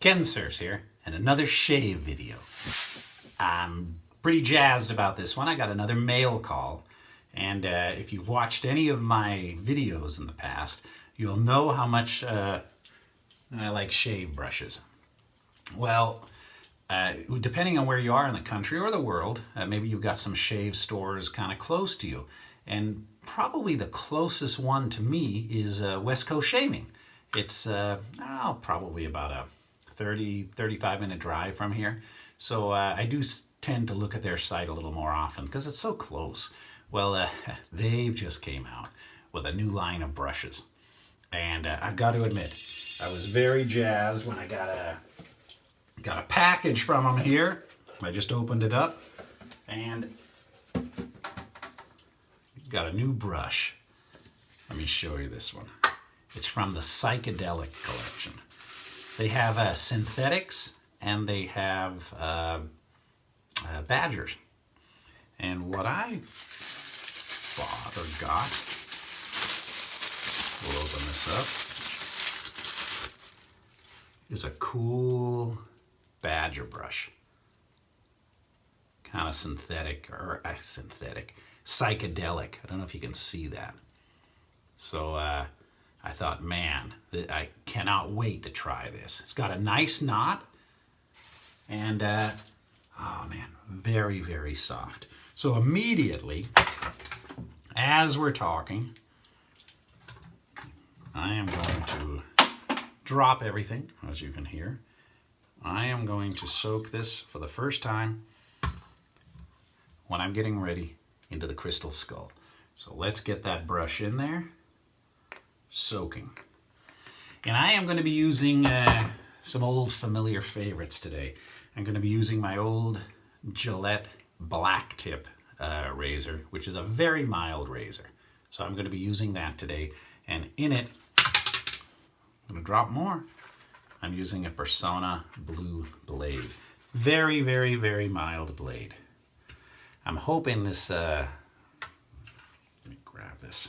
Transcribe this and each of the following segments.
Ken Surfs here, and another shave video. I'm pretty jazzed about this one. I got another mail call, and if you've watched any of my videos in the past, you'll know how much I like shave brushes. Well, depending on where you are in the country or the world, maybe you've got some shave stores kind of close to you, and probably the closest one to me is West Coast Shaving. It's probably about a 35 minute drive from here. So I do tend to look at their site a little more often because it's so close. Well, they've just came out with a new line of brushes. And I've got to admit, I was very jazzed when I got a package from them here. I just opened it up and got a new brush. Let me show you this one. It's from the Psychedelic collection. They have synthetics and they have badgers. And what I bought or got, we'll open this up, is a cool badger brush. Kind of psychedelic. I don't know if you can see that. So I thought, man, I cannot wait to try this. It's got a nice knot and, oh man, very, very soft. So immediately, as we're talking, I am going to drop everything, as you can hear. I am going to soak this for the first time when I'm getting ready into the crystal skull. So let's get that brush in there, soaking. And I am going to be using some old familiar favorites today. I'm going to be using my old Gillette Blacktip razor, which is a very mild razor. So I'm going to be using that today. And in it, I'm going to drop more. I'm using a Personna blue blade. Very, very, very mild blade. I'm hoping this, let me grab this.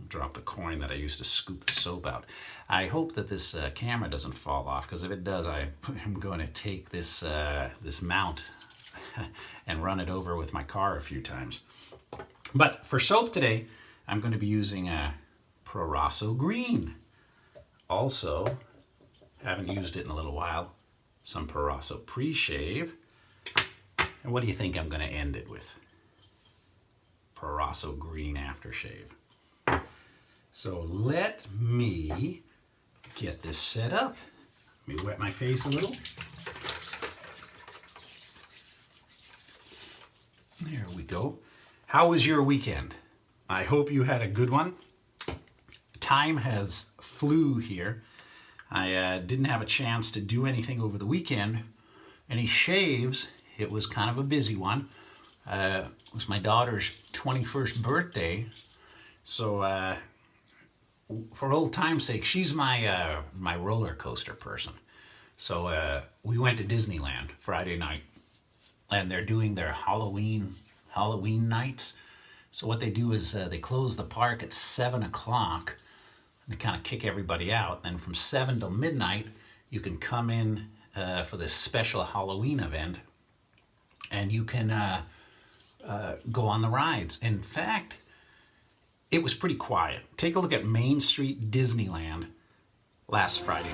Drop the coin that I used to scoop the soap out. I hope that this camera doesn't fall off, because if it does, I am going to take this this mount and run it over with my car a few times. But for soap today, I'm going to be using a Proraso green. Also, haven't used it in a little while, some Proraso Preshave. And what do you think I'm going to end it with? Proraso green aftershave. So let me get this set up. Let me wet my face a little. There we go. How was your weekend? I hope you had a good one. Time has flew here. I didn't have a chance to do anything over the weekend. Any shaves? It was kind of a busy one. It was my daughter's 21st birthday. So for old time's sake, she's my my roller coaster person. So we went to Disneyland Friday night, and they're doing their Halloween nights. So what they do is they close the park at 7 o'clock. They kind of kick everybody out. And from 7 till midnight, you can come in for this special Halloween event, and you can go on the rides. In fact, it was pretty quiet. Take a look at Main Street Disneyland last Friday.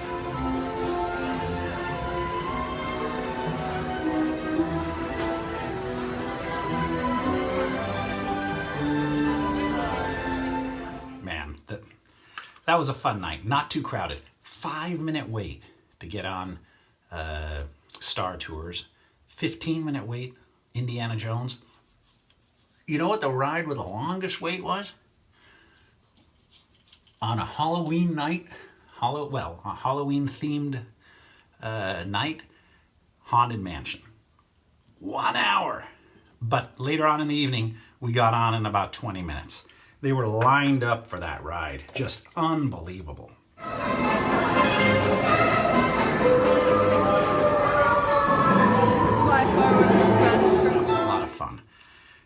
Man, that was a fun night. Not too crowded. 5-minute wait to get on Star Tours. 15-minute wait, Indiana Jones. You know what the ride with the longest wait was? On a Halloween night, a Halloween-themed night, Haunted Mansion. 1 hour. But later on in the evening, we got on in about 20 minutes. They were lined up for that ride. Just unbelievable. It's a lot of fun.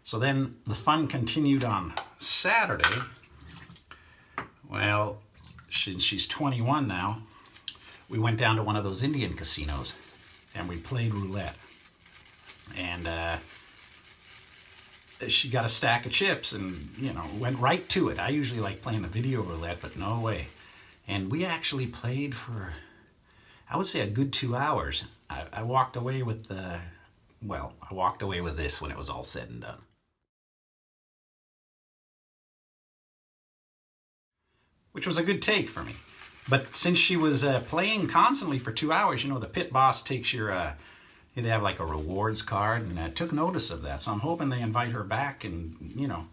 So then the fun continued on Saturday. Well, she's 21 now. we went down to one of those Indian casinos and we played roulette. And she got a stack of chips and, you know, went right to it. I usually like playing the video roulette, but no way. And we actually played for, I would say, a good 2 hours. I walked away with I walked away with this when it was all said and done. Which was a good take for me. But since she was playing constantly for 2 hours, you know, the pit boss takes your, they have like a rewards card, and took notice of that. So I'm hoping they invite her back and, you know,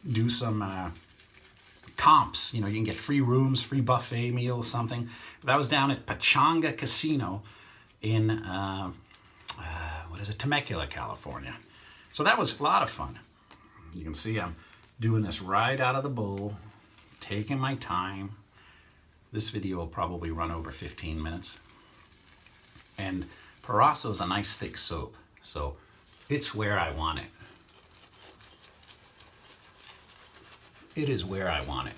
do some comps. You know, you can get free rooms, free buffet meals, something. That was down at Pechanga Casino in, Temecula, California. So that was a lot of fun. You can see I'm doing this right out of the bowl, taking my time. This video will probably run over 15 minutes. And Proraso is a nice thick soap, so it's where I want it. It is where I want it.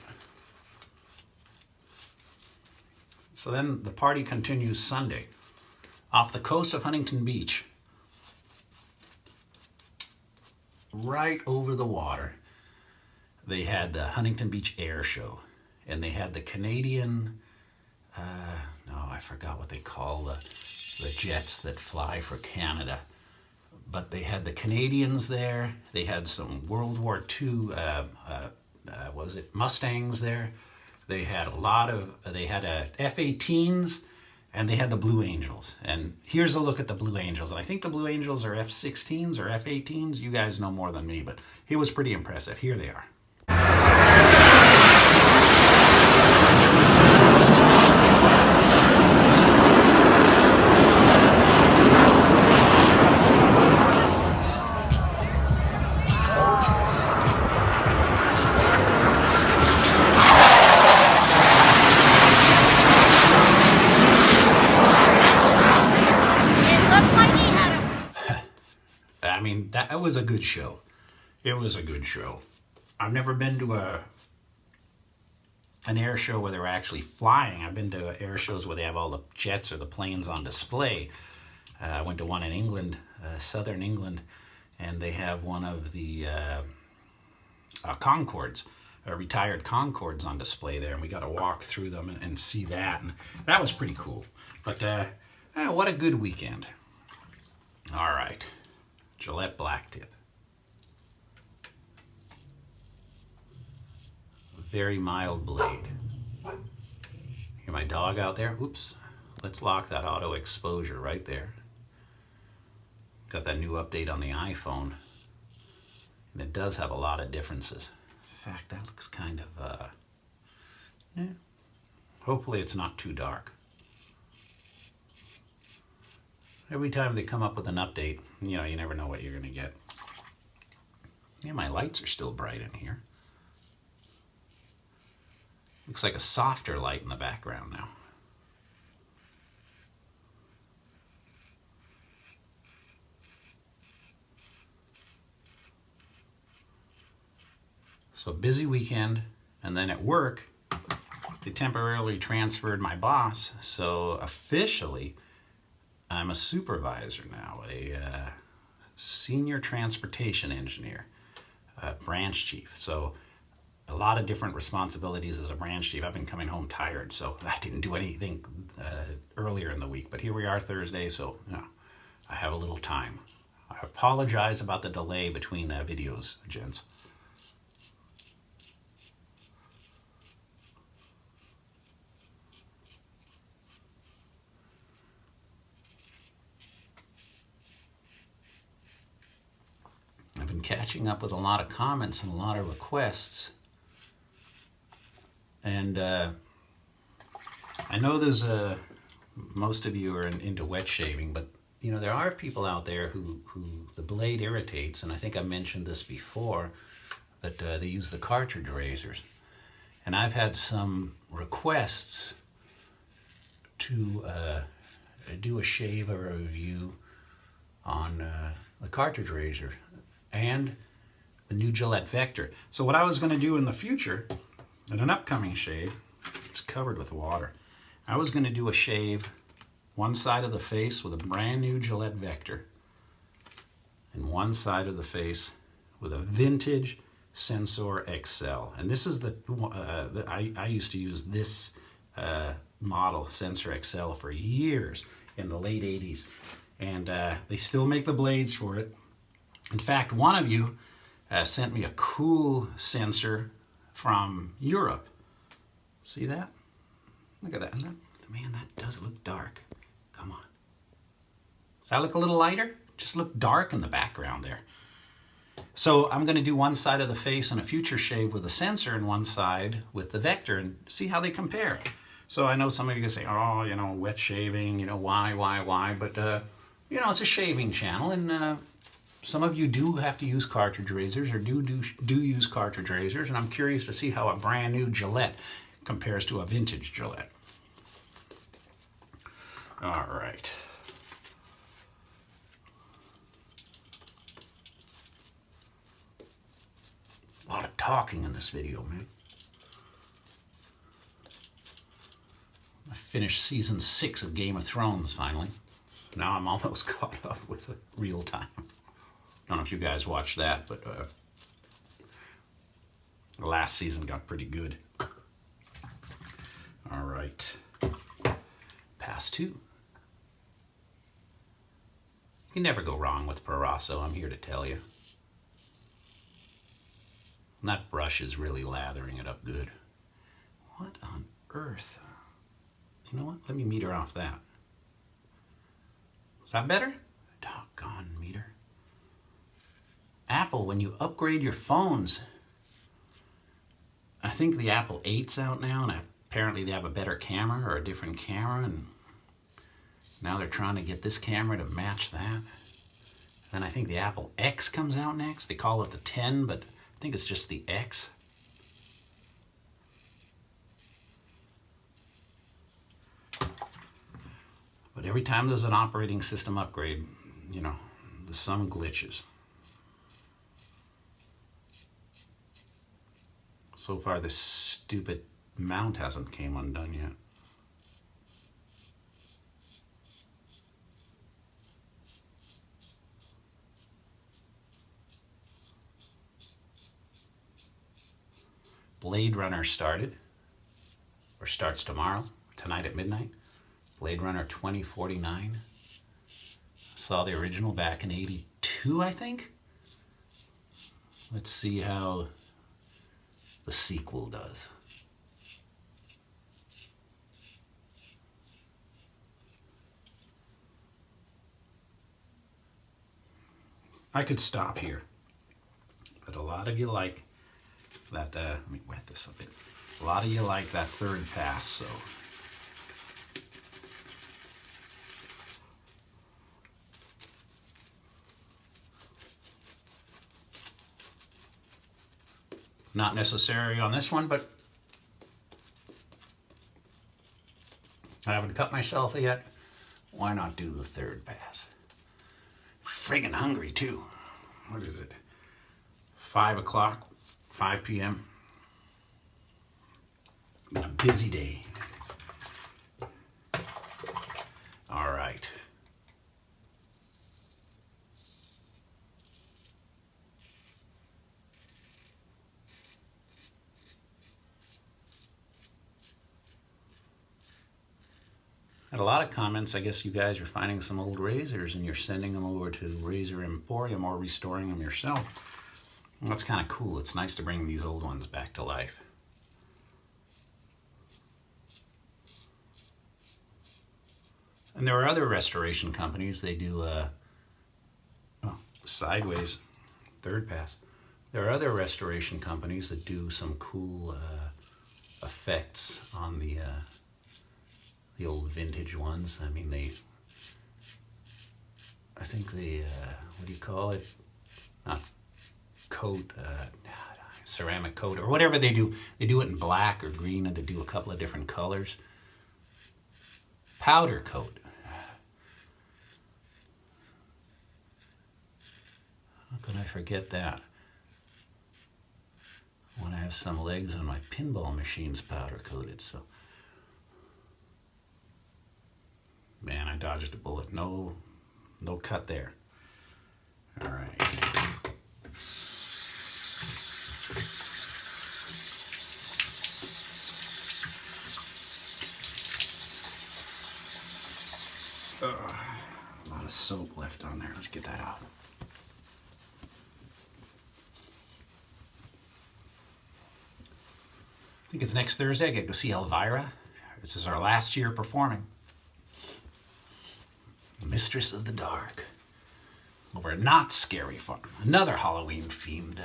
So then the party continues Sunday. Off the coast of Huntington Beach, right over the water, they had the Huntington Beach Air Show. And they had the Canadian, I forgot what they call the jets that fly for Canada. But they had the Canadians there. They had some World War II, Mustangs there. They had they had F-18s, and they had the Blue Angels. And here's a look at the Blue Angels. And I think the Blue Angels are F-16s or F-18s. You guys know more than me, but it was pretty impressive. Here they are. That was a good show. It was a good show. I've never been to an air show where they're actually flying. I've been to air shows where they have all the jets or the planes on display. I went to one in England, southern England, and they have one of the Concords, retired Concords on display there, and we got to walk through them and see that, and that was pretty cool. But what a good weekend. All right. Gillette Blacktip. Very mild blade. Hear my dog out there? Oops. Let's lock that auto exposure right there. Got that new update on the iPhone. And it does have a lot of differences. In fact, that looks kind of, hopefully it's not too dark. Every time they come up with an update, you know, you never know what you're going to get. Yeah, my lights are still bright in here. Looks like a softer light in the background now. So busy weekend, and then at work, they temporarily transferred my boss, so officially, I'm a supervisor now, a senior transportation engineer, branch chief. So a lot of different responsibilities as a branch chief. I've been coming home tired, so I didn't do anything earlier in the week. But here we are Thursday, so I have a little time. I apologize about the delay between videos, gents. I've been catching up with a lot of comments and a lot of requests. And I know there's most of you are into wet shaving, but you know, there are people out there who the blade irritates, and I think I mentioned this before, that they use the cartridge razors. And I've had some requests to do a shave or a review on the cartridge razor and the new Gillette Vector. So what I was going to do in the future, in an upcoming shave, it's covered with water, I was going to do a shave one side of the face with a brand new Gillette Vector and one side of the face with a vintage Sensor XL. And this is I used to use this model, Sensor XL, for years in the late 80s. And they still make the blades for it. In fact, one of you sent me a cool sensor from Europe. See that? Look at that. Man, that does look dark. Come on. Does that look a little lighter? Just look dark in the background there. So I'm going to do one side of the face in a future shave with a sensor and one side with the Vector and see how they compare. So I know some of you can say, oh, you know, wet shaving, you know, why? But, you know, it's a shaving channel, and some of you do have to use cartridge razors or do use cartridge razors, and I'm curious to see how a brand new Gillette compares to a vintage Gillette. All right. A lot of talking in this video, man. I finished season 6 of Game of Thrones finally. Now I'm almost caught up with real time. Don't know if you guys watched that, but the last season got pretty good. All right. Pass 2. You can never go wrong with Proraso, I'm here to tell you. And that brush is really lathering it up good. What on earth? You know what? Let me meter off that. Is that better? Doggone meter. Apple, when you upgrade your phones, I think the Apple 8's out now, and apparently they have a better camera or a different camera, and now they're trying to get this camera to match that. Then I think the Apple X comes out next. They call it the 10, but I think it's just the X. But every time there's an operating system upgrade, you know, there's some glitches. So far, this stupid mount hasn't came undone yet. Blade Runner started, or starts tomorrow, tonight at midnight. Blade Runner 2049. Saw the original back in '82, I think. Let's see how the sequel does. I could stop here, but a lot of you like that, let me wet this a bit. A lot of you like that third pass, so. Not necessary on this one, but I haven't cut myself yet. Why not do the third pass? Friggin' hungry too. What is it? 5 o'clock, 5 p.m. Been a busy day. All right. Had a lot of comments. I guess you guys are finding some old razors and you're sending them over to Razor Emporium or restoring them yourself. Well, that's kind of cool. It's nice to bring these old ones back to life. And there are other restoration companies. They do sideways, third pass. There are other restoration companies that do some cool effects on the old vintage ones. I mean, I think they, what do you call it? Not coat, ceramic coat, or whatever they do. They do it in black or green, and they do a couple of different colors. Powder coat. How could I forget that? When I have some legs on my pinball machines powder coated, so. Man, I dodged a bullet. No cut there. All right. A lot of soap left on there. Let's get that out. I think it's next Thursday. I get to go see Elvira. This is our last year performing. Mistress of the Dark. Over at Not Scary Farm. Another Halloween-themed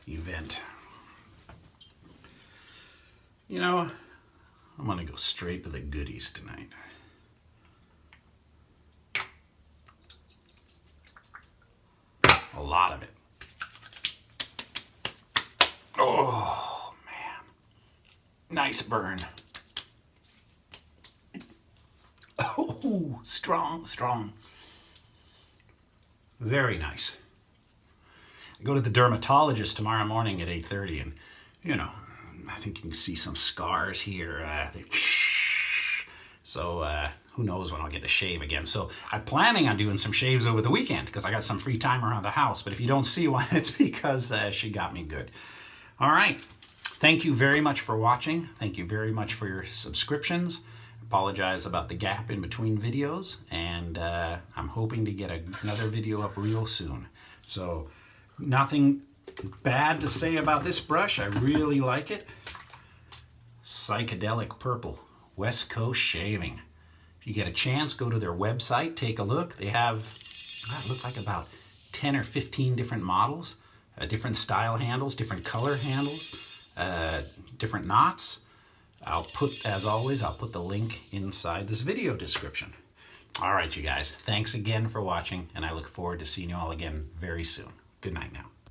event. You know, I'm gonna go straight to the goodies tonight. A lot of it. Oh, man. Nice burn. Oh, strong, strong. Very nice. I go to the dermatologist tomorrow morning at 8:30, and, you know, I think you can see some scars here. Who knows when I'll get to shave again. So I'm planning on doing some shaves over the weekend because I got some free time around the house. But if you don't see one, it's because she got me good. All right. Thank you very much for watching. Thank you very much for your subscriptions. Apologize about the gap in between videos. And I'm hoping to get another video up real soon. So nothing bad to say about this brush. I really like it. Psychedelic Purple. West Coast Shaving. If you get a chance, go to their website, take a look. They have, it looked like about 10 or 15 different models, different style handles, different color handles, different knots. As always, I'll put the link inside this video description. All right, you guys, thanks again for watching, and I look forward to seeing you all again very soon. Good night now.